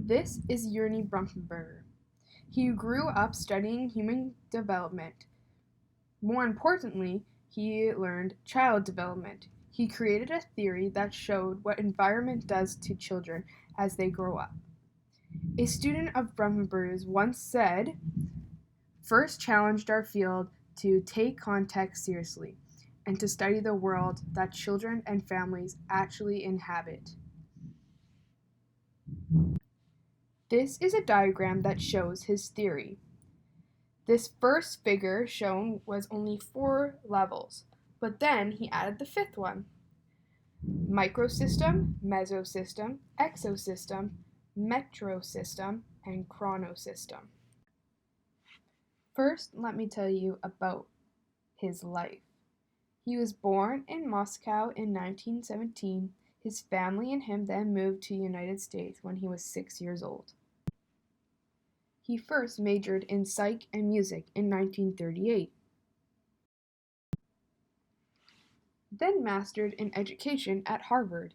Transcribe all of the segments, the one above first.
This is Jurny Brunkenberger. He grew up studying human development. More importantly, he learned child development. He created a theory that showed what environment does to children as they grow up. A student of Brunkenberger's once said, "First challenged our field to take context seriously and to study the world that children and families actually inhabit." This is a diagram that shows his theory. This first figure shown was only 4 levels, but then he added the 5th one: microsystem, mesosystem, exosystem, metrosystem, and chronosystem. First, let me tell you about his life. He was born in Moscow in 1917. His family and him then moved to the United States when he was 6 years old. He first majored in psych and music in 1938, then mastered in education at Harvard,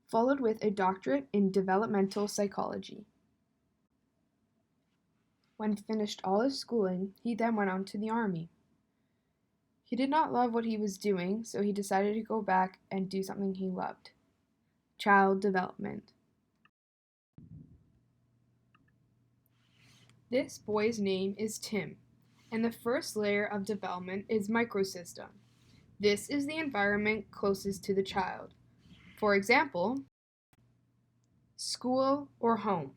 followed with a doctorate in developmental psychology. When finished all his schooling, he then went on to the army. He did not love what he was doing, so he decided to go back and do something he loved: child development. This boy's name is Tim, and the first layer of development is microsystem. This is the environment closest to the child. For example, school or home.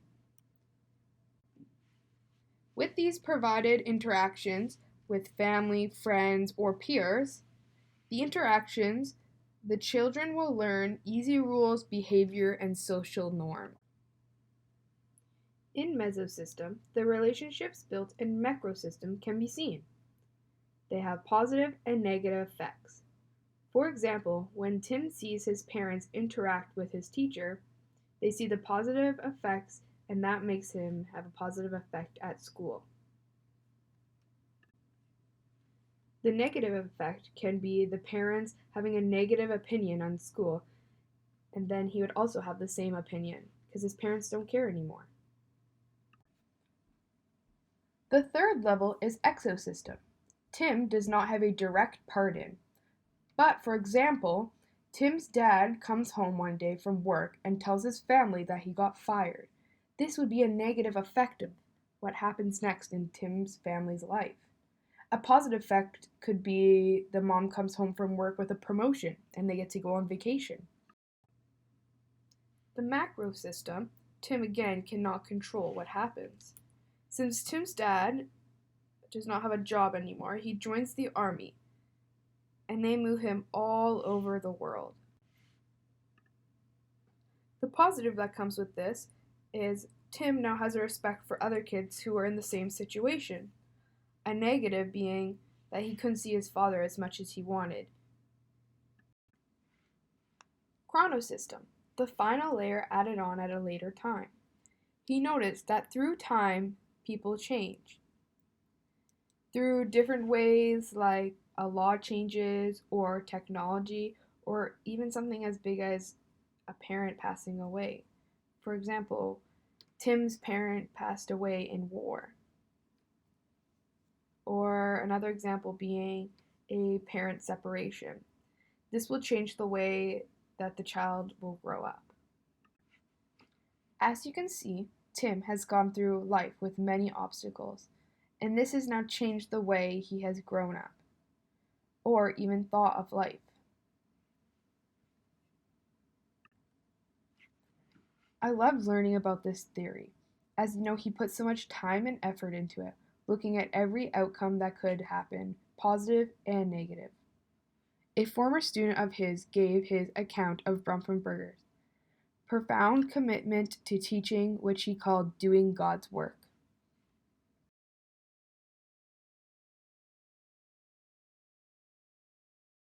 With these provided interactions with family, friends, or peers, the children will learn easy rules, behavior, and social norms. In mesosystem, the relationships built in macrosystem can be seen. They have positive and negative effects. For example, when Tim sees his parents interact with his teacher, they see the positive effects, and that makes him have a positive effect at school. The negative effect can be the parents having a negative opinion on school, and then he would also have the same opinion because his parents don't care anymore. The third level is exosystem. Tim does not have a direct part in. But, for example, Tim's dad comes home one day from work and tells his family that he got fired. This would be a negative effect of what happens next in Tim's family's life. A positive effect could be the mom comes home from work with a promotion and they get to go on vacation. The macro system, Tim again cannot control what happens. Since Tim's dad does not have a job anymore, he joins the army, and they move him all over the world. The positive that comes with this is Tim now has a respect for other kids who are in the same situation. A negative being that he couldn't see his father as much as he wanted. Chronosystem, the final layer added on at a later time. He noticed that through time, people change. Through different ways like a law changes or technology or even something as big as a parent passing away. For example, Tim's parent passed away in war. Or another example being a parent separation. This will change the way that the child will grow up. As you can see, Tim has gone through life with many obstacles, and this has now changed the way he has grown up, or even thought of life. I loved learning about this theory, as you know he put so much time and effort into it, looking at every outcome that could happen, positive and negative. A former student of his gave his account of Brunkenberger's profound commitment to teaching, which he called doing God's work.